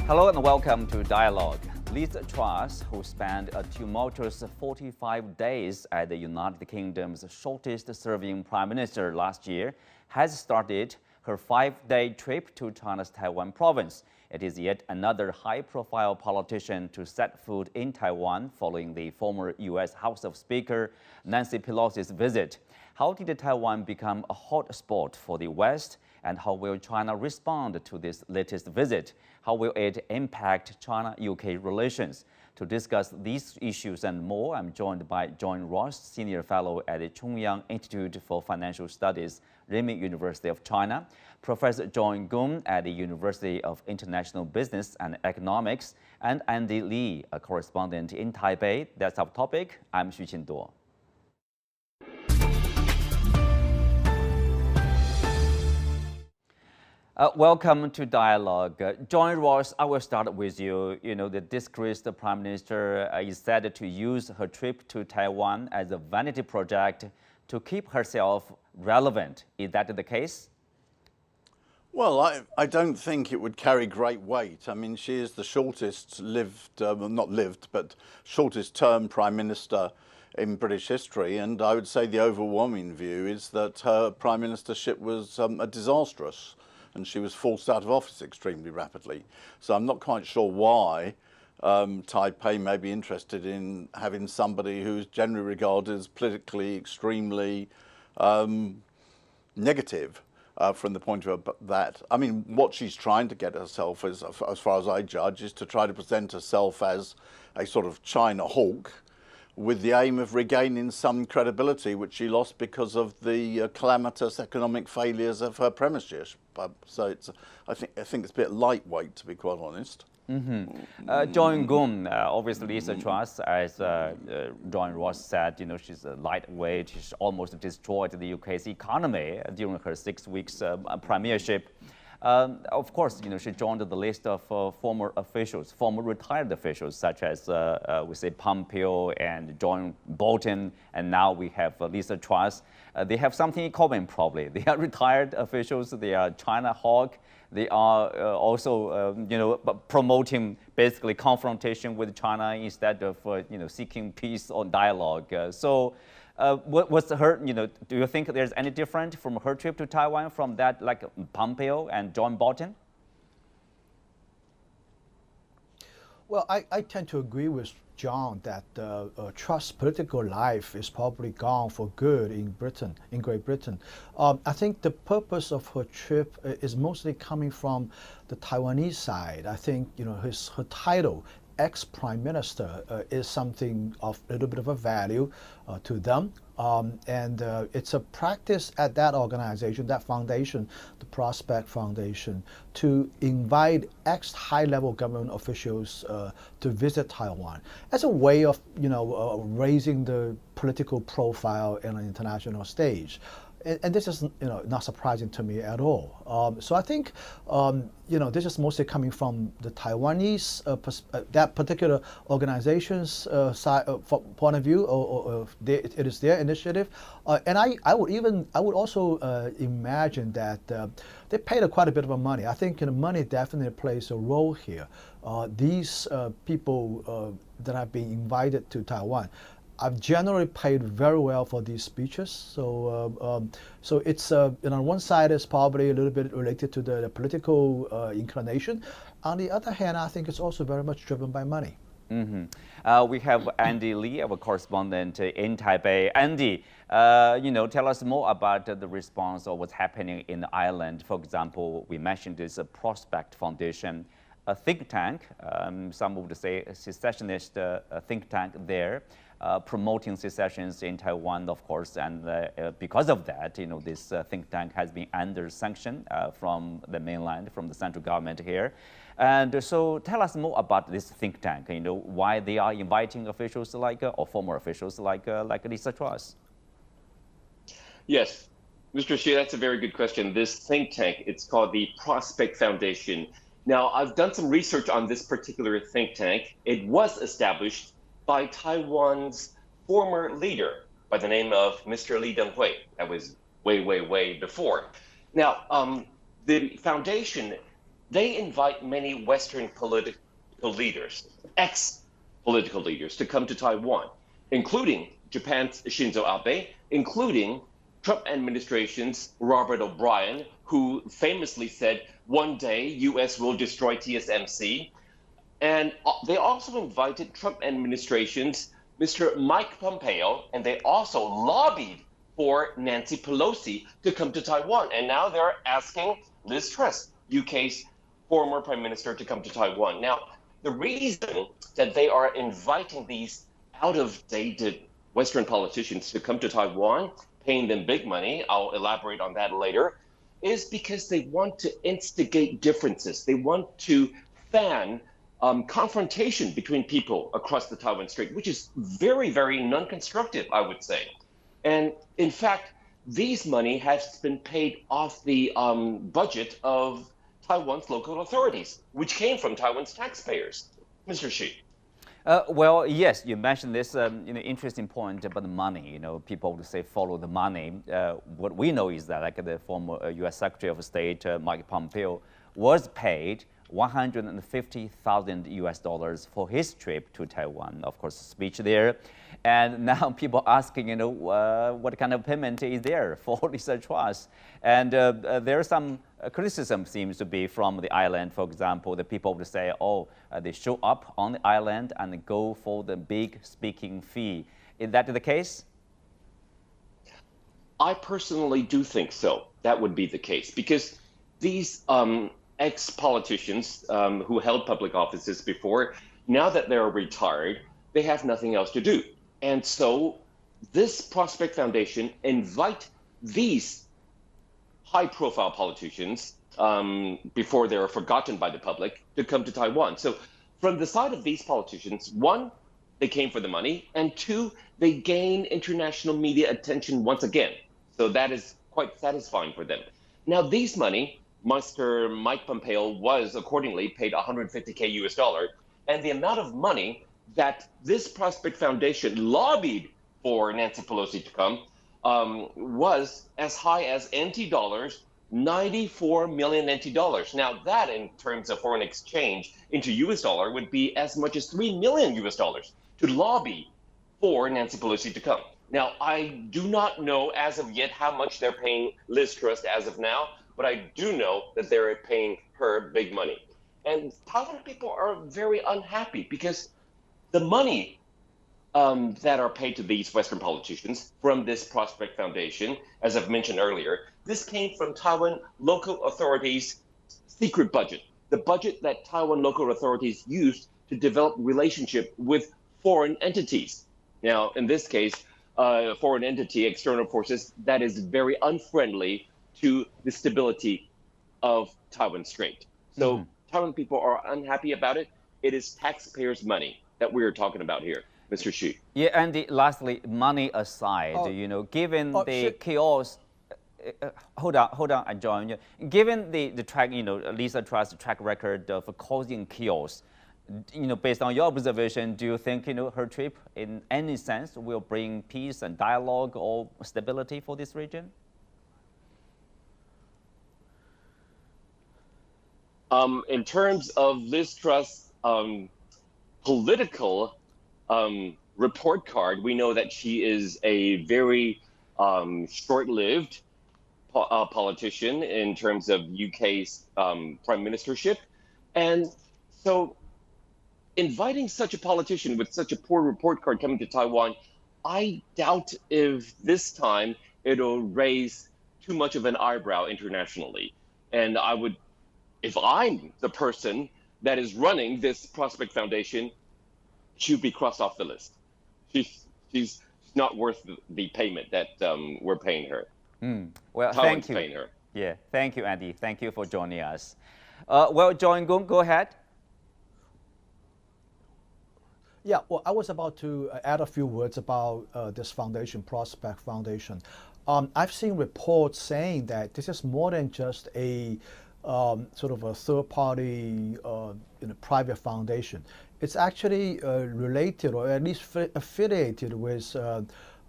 Hello and welcome to Dialogue. Liz Truss, who spent a tumultuous 45 days as the United Kingdom's shortest-serving prime minister last year, has started her 5-day trip to China's Taiwan province. It is yet another high-profile politician to set foot in Taiwan following the former U.S. House of Speaker Nancy Pelosi's visit. How did Taiwan become a hot spot for the West? And how will China respond to this latest visit? How will it impact China-UK relations? To discuss these issues and more, I'm joined by John Ross, Senior Fellow at the Chongyang Institute for Financial Studies, Renmin University of China, Professor Gong at the University of International Business and Economics, and Andy Lee, a correspondent in Taipei. That's our topic. I'm Xu Qinduo. Welcome to Dialogue. John Ross, I will start with you. The disgraced Prime Minister is said to use her trip to Taiwan as a vanity project to keep herself relevant. Is that the case? Well, I don't think it would carry great weight. I mean, she is the shortest shortest term Prime Minister in British history. And I would say the overwhelming view is that her Prime Ministership was disastrous. And she was forced out of office extremely rapidly. So I'm not quite sure why Taipei may be interested in having somebody who's generally regarded as politically extremely negative from the point of view of that. I mean, what she's trying to get herself, as far as I judge, is to try to present herself as a sort of China hawk, with the aim of regaining some credibility, which she lost because of the calamitous economic failures of her premiership. So I think it's a bit lightweight, to be quite honest. John Gong, obviously Liz Truss, as John Ross said, she's a lightweight. She's almost destroyed the UK's economy during her 6 weeks premiership. Of course, she joined the list of former retired officials, such as we say Pompeo and John Bolton, and now we have Liz Truss. They have something in common, probably. They are retired officials. They are China hawk. They are also, promoting basically confrontation with China instead of, seeking peace or dialogue. What's her, do you think there's any different from her trip to Taiwan from that, like Pompeo and John Bolton? Well, I tend to agree with John that Truss' political life is probably gone for good in Great Britain. I think the purpose of her trip is mostly coming from the Taiwanese side. I think, her title, ex-prime minister, is something of a little bit of a value to them. And it's a practice at that organization, that foundation, the Prospect Foundation, to invite ex-high-level government officials to visit Taiwan as a way of, raising the political profile on an international stage. And this is, not surprising to me at all. So I think, this is mostly coming from the Taiwanese, that particular organization's point of view, or it is their initiative. And I would also imagine that they paid quite a bit of money. I think money definitely plays a role here. These people that have been invited to Taiwan, I've generally paid very well for these speeches. So it's on one side it's probably a little bit related to the political inclination. On the other hand, I think it's also very much driven by money. We have Andy Lee, our correspondent in Taipei. Andy, tell us more about the response or what's happening in the island. For example, we mentioned this Prospect Foundation, a think tank, some would say a secessionist think tank there. Promoting secessions in Taiwan, of course, and because of that, this think tank has been under sanction from the mainland, from the central government here. And so tell us more about this think tank, why they are inviting officials like, or former officials like Liz Truss. Yes, Mr. Xu, that's a very good question. This think tank, it's called the Prospect Foundation. Now, I've done some research on this particular think tank. It was established by Taiwan's former leader by the name of Mr. Lee Teng-hui. That was way, way, way before. Now, the foundation they invite many Western political leaders, ex-political leaders, to come to Taiwan, including Japan's Shinzo Abe, including Trump administration's Robert O'Brien, who famously said, one day U.S. will destroy TSMC. And they also invited Trump administration's Mr. Mike Pompeo, and they also lobbied for Nancy Pelosi to come to Taiwan. And now they're asking Liz Truss, UK's former prime minister, to come to Taiwan. Now, the reason that they are inviting these out-of-dated Western politicians to come to Taiwan, paying them big money, I'll elaborate on that later, is because they want to instigate differences. They want to fan confrontation between people across the Taiwan Strait, which is very, very non-constructive, I would say. And in fact, these money has been paid off the budget of Taiwan's local authorities, which came from Taiwan's taxpayers. Mr. Xi. Well, yes, you mentioned this interesting point about the money. People would say follow the money. What we know is that, like, the former U.S. Secretary of State Mike Pompeo was paid $150,000 US for his trip to Taiwan. Of course, speech there, and now people asking, what kind of payment is there for Liz Truss? And there's some criticism seems to be from the island. For example, the people would say, they show up on the island and go for the big speaking fee. Is that the case? I personally do think so. That would be the case, because these ex-politicians who held public offices before, now that they're retired, they have nothing else to do. And so this Prospect Foundation invite these high-profile politicians before they're forgotten by the public to come to Taiwan. So from the side of these politicians, one, they came for the money, and two, they gain international media attention once again. So that is quite satisfying for them. Now, these money, Mr. Mike Pompeo was accordingly paid $150K US, and the amount of money that this Prospect Foundation lobbied for Nancy Pelosi to come was as high as NT dollars, 94 million NT dollars. Now that, in terms of foreign exchange into US dollar, would be as much as 3 million US dollars to lobby for Nancy Pelosi to come. Now, I do not know as of yet how much they're paying Liz Truss as of now, but I do know that they're paying her big money. And Taiwan people are very unhappy because the money that are paid to these Western politicians from this Prospect Foundation, as I've mentioned earlier, this came from Taiwan local authorities' secret budget, the budget that Taiwan local authorities used to develop relationship with foreign entities. Now, in this case, foreign entity, external forces, that is very unfriendly to the stability of Taiwan Strait. So Taiwan people are unhappy about it. It is taxpayers' money that we are talking about here, Mr. Xi. Yeah, and lastly, money aside, given the chaos. Hold on, I join you. Given the track, Liz Truss' track record of causing chaos, based on your observation, do you think her trip, in any sense, will bring peace and dialogue or stability for this region? In terms of Liz Truss' political report card, we know that she is a very short-lived politician in terms of UK's prime ministership. And so inviting such a politician with such a poor report card coming to Taiwan, I doubt if this time it'll raise too much of an eyebrow internationally. And I would, if I'm the person that is running this Prospect Foundation, she would be crossed off the list. She's not worth the payment that we're paying her. Well, Taiwan's thank you. paying her. Yeah, thank you, Andy. Thank you for joining us. Well, John Gong, go ahead. Yeah, well, I was about to add a few words about this foundation, Prospect Foundation. I've seen reports saying that this is more than just a sort of a third-party, private foundation. It's actually related, or at least affiliated with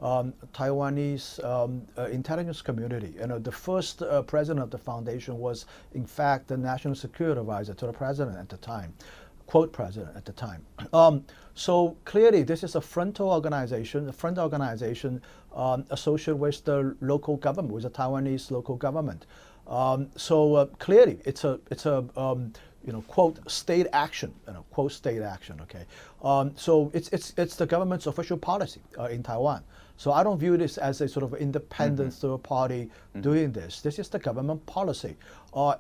Taiwanese intelligence community. The first president of the foundation was, in fact, the national security advisor to the president at the time, quote president at the time. So clearly, this is a frontal organization associated with the local government, with the Taiwanese local government. So clearly, it's a quote state action, quote state action. Okay, so it's the government's official policy in Taiwan. So I don't view this as a sort of independent third party doing this. This is the government policy,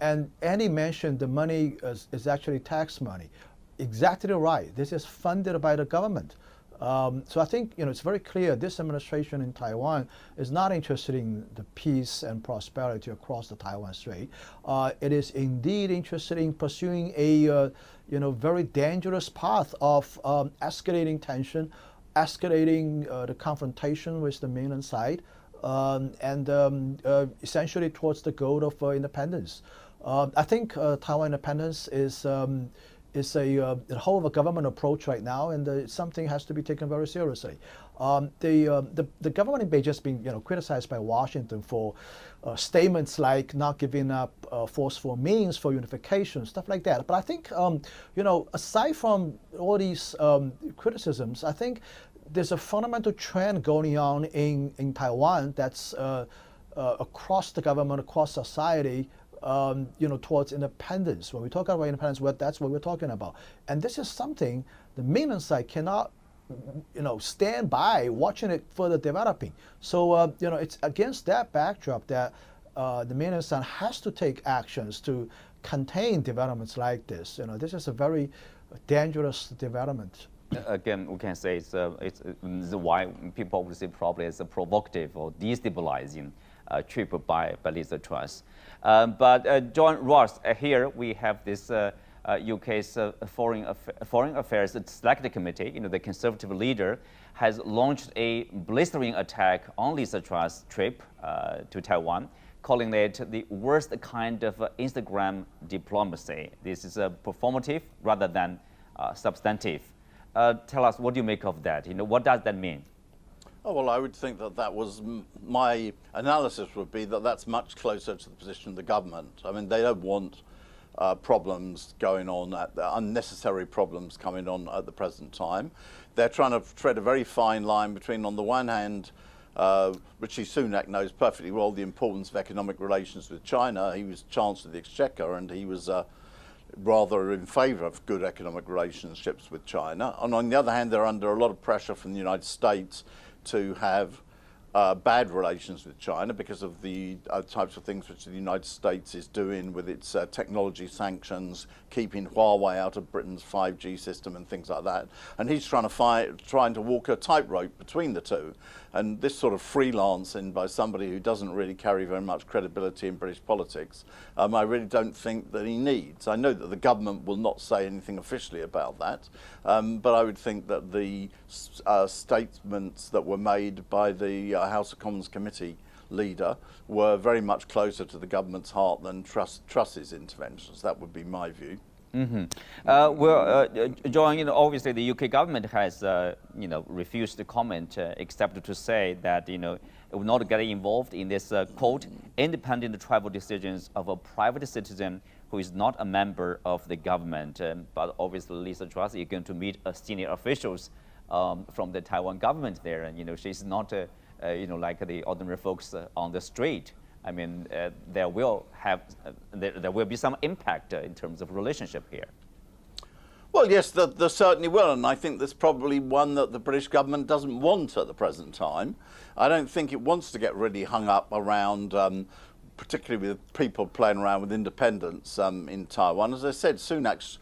and any mention the money is actually tax money. Exactly right. This is funded by the government. So I think it's very clear this administration in Taiwan is not interested in the peace and prosperity across the Taiwan Strait. It is indeed interested in pursuing a very dangerous path of escalating tension, escalating the confrontation with the mainland side, and essentially towards the goal of independence. I think Taiwan independence is a whole of a government approach right now, and something has to be taken very seriously. The government in Beijing has been criticized by Washington for statements like not giving up forceful means for unification, stuff like that. But I think aside from all these criticisms, I think there's a fundamental trend going on in Taiwan that's across the government, across society, towards independence. When we talk about independence, that's what we're talking about. And this is something the mainland side cannot, stand by watching it further developing. So, it's against that backdrop that the mainland side has to take actions to contain developments like this. This is a very dangerous development. Again, we can say it's why people would say probably it's a provocative or destabilizing trip by Liz Truss. But John Ross, here we have this UK's Foreign Affairs Select Committee. The Conservative leader has launched a blistering attack on Liz Truss' trip to Taiwan, calling it the worst kind of Instagram diplomacy. This is performative rather than substantive. Tell us, what do you make of that? What does that mean? Oh, well, I would think that was my analysis would be that that's much closer to the position of the government. I mean, they don't want problems going on, unnecessary problems coming on at the present time. They're trying to tread a very fine line between, on the one hand, Rishi Sunak knows perfectly well the importance of economic relations with China. He was Chancellor of the Exchequer, and he was rather in favour of good economic relationships with China. And on the other hand, they're under a lot of pressure from the United States to have bad relations with China because of the types of things which the United States is doing with its technology sanctions, keeping Huawei out of Britain's 5G system and things like that. And he's trying to walk a tightrope between the two. And this sort of freelancing by somebody who doesn't really carry very much credibility in British politics, I really don't think that he needs. I know that the government will not say anything officially about that, but I would think that the statements that were made by the House of Commons committee leader were very much closer to the government's heart than Truss's interventions. That would be my view. John, obviously the UK government has, refused to comment, except to say that, it will not get involved in this, quote, independent travel decisions of a private citizen who is not a member of the government. But obviously Liz Truss is going to meet senior officials from the Taiwan government there, and, she's not, like the ordinary folks on the street. I mean, there will be some impact in terms of relationship here. Well, yes, there certainly will, and I think there's probably one that the British government doesn't want at the present time. I don't think it wants to get really hung up around, particularly with people playing around with independence in Taiwan. As I said, Sunak's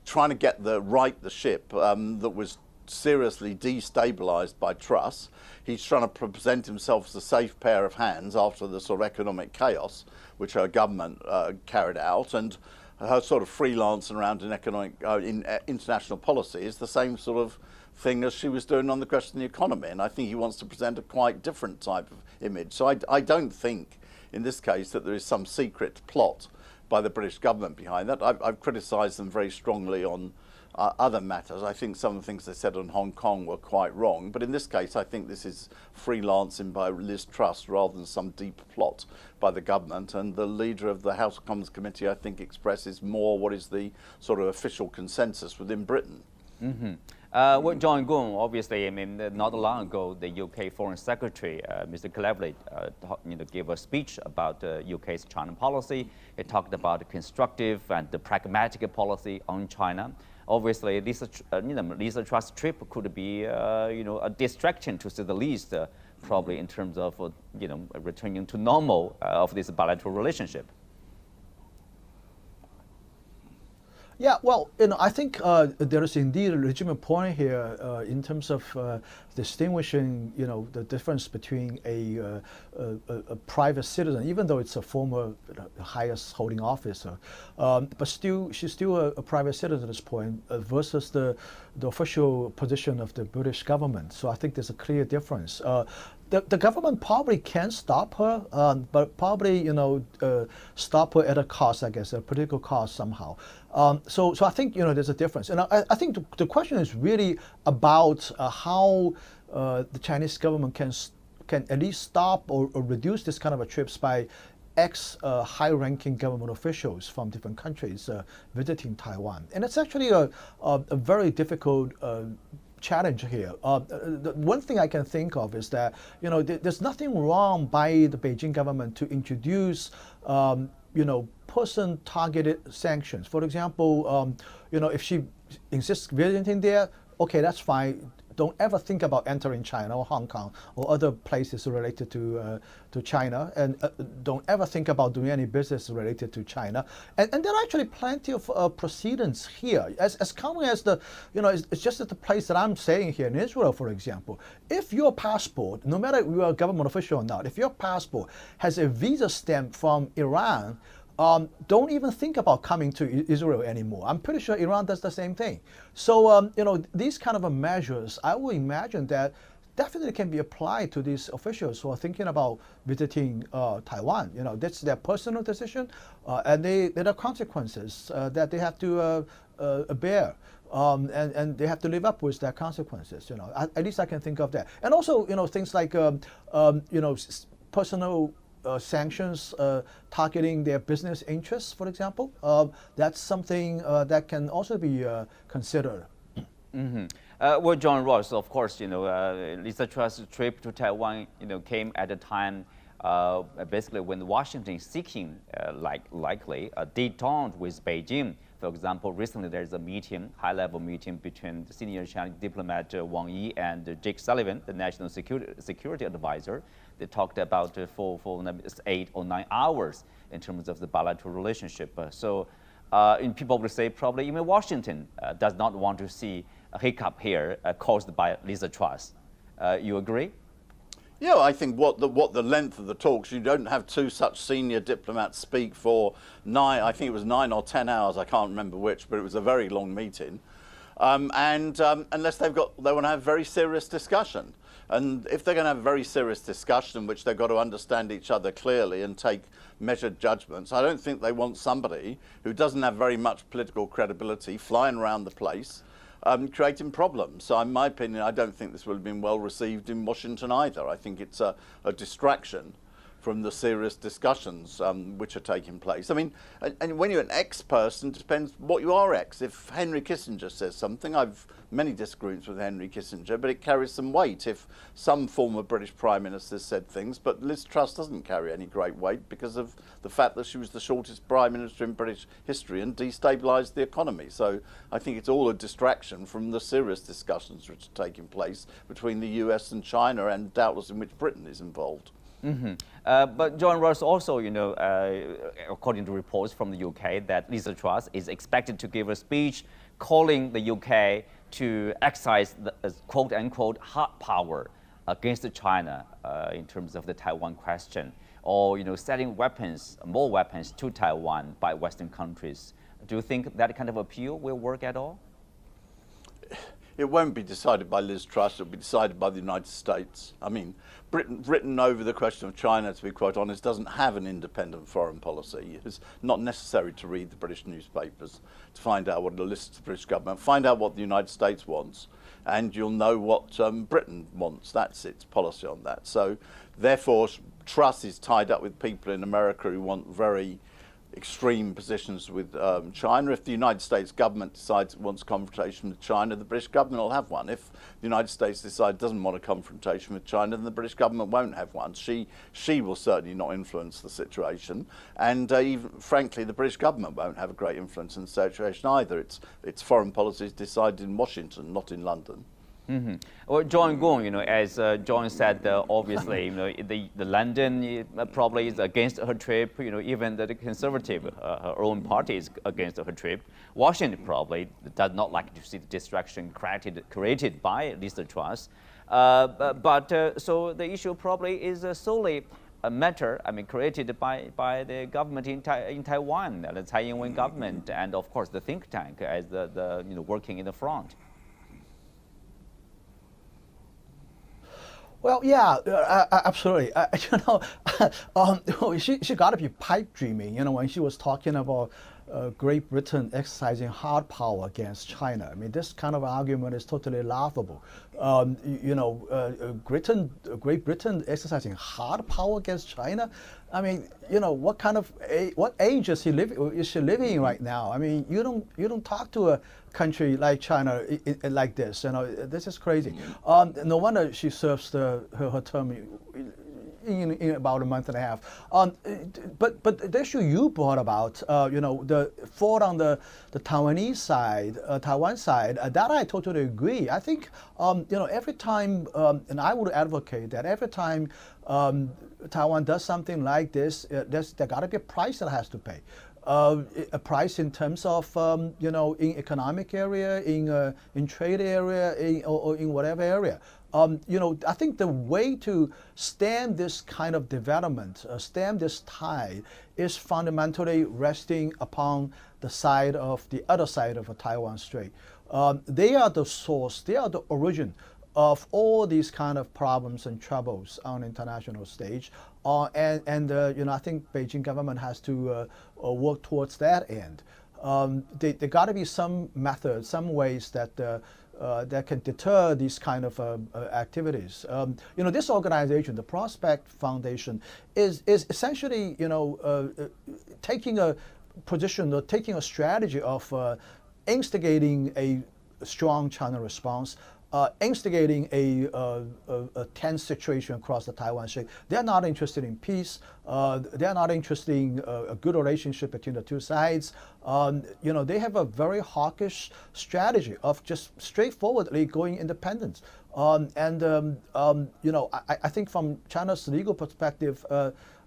trying to right the ship that was seriously destabilized by Truss. He's trying to present himself as a safe pair of hands after the sort of economic chaos which her government carried out, and her sort of freelancing around in international policy is the same sort of thing as she was doing on the question of the economy, and I think he wants to present a quite different type of image. So I don't think in this case that there is some secret plot by the British government behind that. I've criticised them very strongly on other matters. I think some of the things they said on Hong Kong were quite wrong, but in this case I think this is freelancing by Liz Truss rather than some deep plot by the government, and the leader of the House of Commons committee I think expresses more what is the sort of official consensus within Britain. Well, John Gong, obviously, I mean, not long ago, the UK Foreign Secretary, Mr. Cleverly, gave a speech about the UK's China policy. He talked about the constructive and the pragmatic policy on China. Obviously, Liz Truss' trip could be, a distraction to say the least, probably in terms of, returning to normal of this bilateral relationship. Yeah, well, I think there is indeed a legitimate point here in terms of distinguishing, the difference between a private citizen, even though it's a former highest holding officer, but she's still a private citizen at this point versus the official position of the British government. So I think there's a clear difference. The government probably can stop her, but probably stop her at a cost, I guess, a political cost somehow. So I think there's a difference, and I think the question is really about how the Chinese government can at least stop or reduce this kind of a trips by high-ranking government officials from different countries visiting Taiwan, and it's actually a very difficult challenge here. The one thing I can think of is that there's nothing wrong by the Beijing government to introduce person-targeted sanctions. For example, if she insists visiting there, okay, that's fine. Don't ever think about entering China or Hong Kong or other places related to China, and don't ever think about doing any business related to China. And there are actually plenty of precedents here. As common as it's just at the place that I'm saying here in Israel, for example. If your passport, no matter if you're a government official or not, if your passport has a visa stamp from Iran, don't even think about coming to Israel anymore. I'm pretty sure Iran does the same thing. So, these kind of measures, I would imagine that definitely can be applied to these officials who are thinking about visiting Taiwan. That's their personal decision, and there are consequences that they have to bear. And they have to live up with their consequences. At least I can think of that. And also, things like, personal sanctions targeting their business interests, for example. That's something that can also be considered. Well, John Ross, of course, Liz Truss' trip to Taiwan, came at a time basically when Washington is seeking, likely, a detente with Beijing. For example, recently there's a meeting, high-level meeting between the senior Chinese diplomat Wang Yi and Jake Sullivan, the national security advisor. They talked about for 8 or 9 hours in terms of the bilateral relationship. People would say probably even Washington does not want to see a hiccup here caused by Liz Truss. You agree? Yeah, I think what the length of the talks, you don't have two such senior diplomats speak for 9, I think it was 9 or 10 hours, I can't remember which, but it was a very long meeting. Unless they want to have very serious discussion. And if they're going to have a very serious discussion in which they've got to understand each other clearly and take measured judgments, I don't think they want somebody who doesn't have very much political credibility flying around the place creating problems. So in my opinion, I don't think this would have been well received in Washington either. I think it's a distraction from the serious discussions which are taking place. I mean, and when you're an ex-person, it depends what you are ex. If Henry Kissinger says something, I've many disagreements with Henry Kissinger, but it carries some weight if some former British Prime Minister said things. But Liz Truss doesn't carry any great weight because of the fact that she was the shortest Prime Minister in British history and destabilised the economy. So I think it's all a distraction from the serious discussions which are taking place between the US and China, and doubtless in which Britain is involved. But John Ross also, according to reports from the UK, that Liz Truss is expected to give a speech calling the UK to exercise the quote-unquote hard power against China in terms of the Taiwan question, or selling more weapons to Taiwan by Western countries. Do you think that kind of appeal will work at all? it won't be decided by Liz Truss. It'll be decided by the United States. I mean, Britain over the question of China, to be quite honest, doesn't have an independent foreign policy. It's not necessary to read the British newspapers to find out what elicits the British government. Find out what the United States wants, and you'll know what Britain wants. That's its policy on that. So, therefore, Truss is tied up with people in America who want very extreme positions with China. If the United States government decides it wants confrontation with China, the British government will have one. If the United States decides it doesn't want a confrontation with China, then the British government won't have one. She will certainly not influence the situation, and even frankly, the British government won't have a great influence in the situation either. Its foreign policy is decided in Washington, not in London. Mm-hmm. Well, Gong, as John said, obviously, the London probably is against her trip. Even the Conservative, her own party is against her trip. Washington probably does not like to see the distraction created by Liz Truss. So the issue probably is solely a matter, created by the government in Taiwan, the Taiwan government, and of course the think tank as the working in the front. Well, yeah, absolutely. She got to be pipe dreaming, when she was talking about Great Britain exercising hard power against China. This kind of argument is totally laughable. Great Britain exercising hard power against China. What age is she living in right now? You don't talk to a country like China like this. This is crazy. No wonder she serves her term in about a month and a half. But the issue you brought about, the fault on the Taiwanese side, Taiwan side, that I totally agree. I think, every time, and I would advocate that every time Taiwan does something like this, there got to be a price that has to pay. A price in terms of, in economic area, in trade area, or in whatever area. I think the way to stem this kind of development, stem this tide, is fundamentally resting upon the other side of a Taiwan Strait. They are the source, they are the origin of all these kind of problems and troubles on the international stage. I think Beijing government has to work towards that end. There got to be some methods, some ways that can deter these kind of activities. This organization, the Prospect Foundation, is essentially, taking a position or taking a strategy of instigating a strong China response, instigating a tense situation across the Taiwan Strait. They're not interested in peace. They're not interested in a good relationship between the two sides. They have a very hawkish strategy of just straightforwardly going independent. I think from China's legal perspective,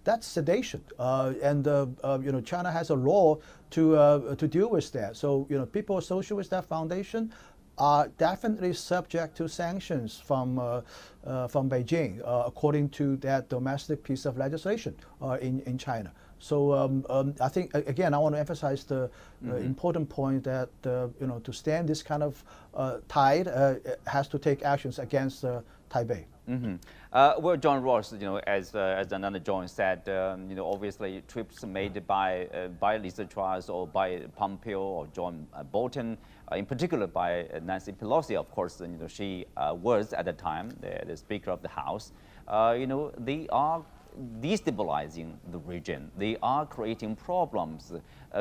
that's sedation. China has a law to deal with that. So, people associated with that foundation are definitely subject to sanctions from Beijing, according to that domestic piece of legislation in China. So I think, again, I want to emphasize the important point that to stem this kind of tide has to take actions against Taipei. Well, John Ross, as another John said, obviously trips made by Liz Truss or by Pompeo or John Bolton, in particular by Nancy Pelosi, of course, she was at the time the Speaker of the House. They are destabilizing the region. They are creating problems.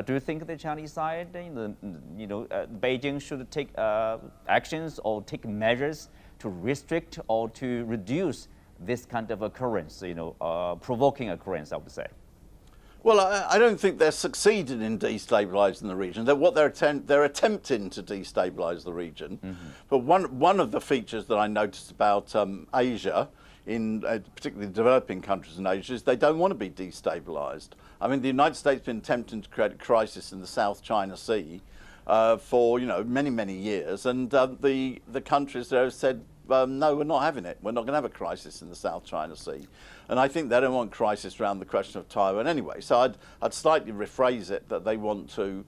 Do you think the Chinese side, Beijing should take actions or take measures to restrict or to reduce this kind of occurrence, provoking occurrence, I would say? Well, I don't think they're succeeding in destabilizing the region. They're attempting to destabilize the region. But one of the features that I noticed about Asia, in particularly developing countries in Asia, is they don't want to be destabilized. The United States has been attempting to create a crisis in the South China Sea for many, many years, and the countries there have said, no, we're not having it. We're not going to have a crisis in the South China Sea. And I think they don't want crisis around the question of Taiwan anyway. So I'd slightly rephrase it that they want to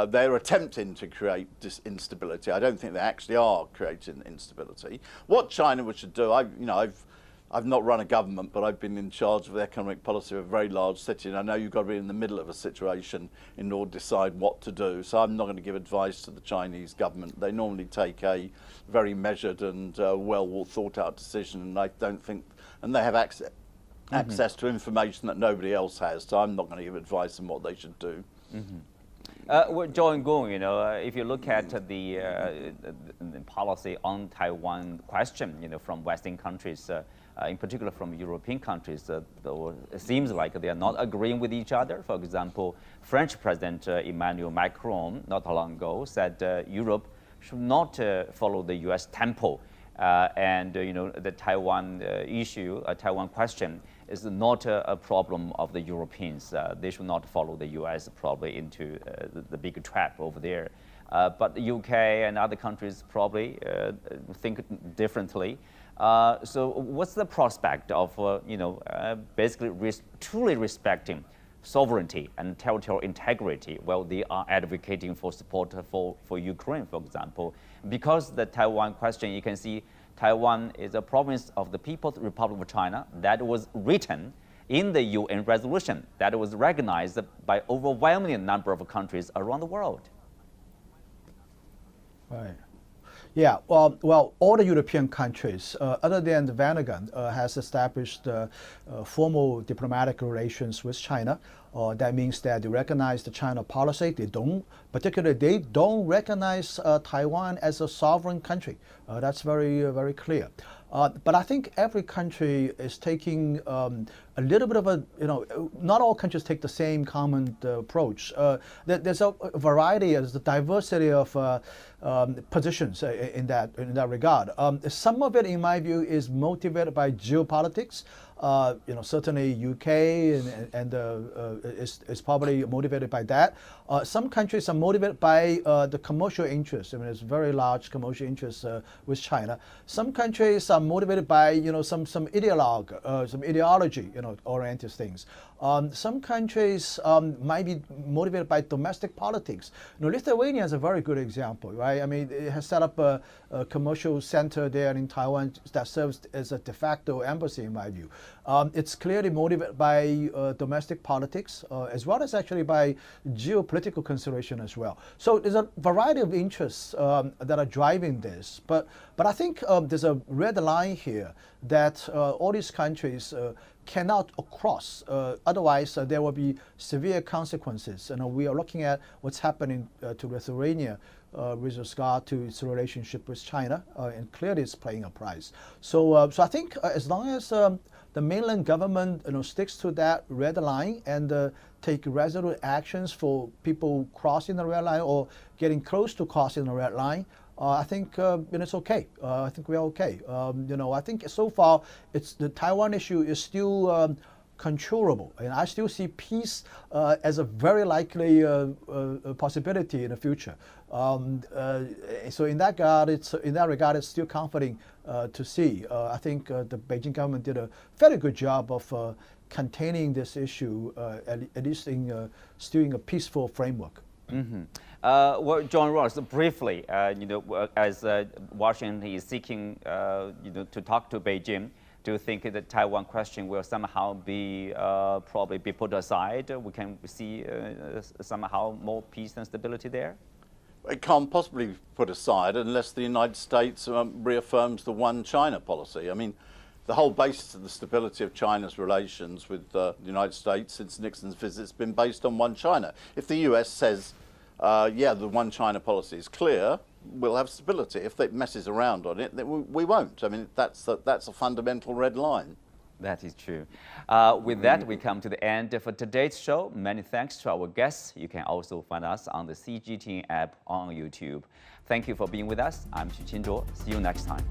they're attempting to create instability. I don't think they actually are creating instability. What China should do, I've not run a government, but I've been in charge of the economic policy of a very large city, and I know you've got to be in the middle of a situation in order to decide what to do. So I'm not going to give advice to the Chinese government. They normally take a very measured and well thought out decision, and I don't think, and they have access to information that nobody else has. So I'm not going to give advice on what they should do. Well, John Gong, if you look at the policy on Taiwan question, from Western countries, in particular from European countries, it seems like they are not agreeing with each other. For example, French President Emmanuel Macron not long ago said Europe should not follow the U.S. tempo, and the Taiwan issue, Taiwan question, is not a problem of the Europeans. They should not follow the U.S. probably into the big trap over there. But the UK and other countries probably think differently. So what's the prospect of, basically truly respecting sovereignty and territorial integrity while they are advocating for support for Ukraine, for example? Because the Taiwan question, you can see Taiwan is a province of the People's Republic of China that was written in the UN resolution that was recognized by overwhelming number of countries around the world. Right. Yeah, well, all the European countries, other than the Vatican, has established formal diplomatic relations with China. That means that they recognize the China policy. They don't recognize Taiwan as a sovereign country. That's very, very clear. But I think every country is taking a little bit of a, not all countries take the same common approach. There's a variety, there's a diversity of positions in that regard. Some of it, in my view, is motivated by geopolitics. Certainly UK and is probably motivated by that. Some countries are motivated by the commercial interests. I mean, there's very large commercial interests with China. Some countries are motivated by some ideology, oriented things. Some countries might be motivated by domestic politics. Lithuania is a very good example, right? I mean, it has set up a commercial center there in Taiwan that serves as a de facto embassy, in my view. It's clearly motivated by domestic politics, as well as actually by geopolitical consideration as well. So there's a variety of interests that are driving this. But I think there's a red line here that all these countries cannot cross. Otherwise, there will be severe consequences. We are looking at what's happening to Lithuania with regard to its relationship with China, and clearly it's paying a price. So I think as long as the mainland government sticks to that red line and take resolute actions for people crossing the red line or getting close to crossing the red line, I think it's okay. I think we're okay. I think so far the Taiwan issue is still controllable, and I still see peace as a very likely possibility in the future. So in that regard, it's still comforting to see. I think the Beijing government did a very good job of containing this issue, at least still in a peaceful framework. Well, John Ross, briefly, as Washington is seeking, to talk to Beijing, do you think the Taiwan question will somehow be probably be put aside? We can see somehow more peace and stability there? It can't possibly be put aside unless the United States reaffirms the one China policy. I mean, the whole basis of the stability of China's relations with the United States since Nixon's visit has been based on one China. If the US says, yeah, the one China policy is clear, we'll have stability. If it messes around on it, then we won't. I mean, that's a fundamental red line. That is true. With that, we come to the end for today's show. Many thanks to our guests. You can also find us on the CGTN app on YouTube. Thank you for being with us. I'm Xu Qinzhuo. See you next time.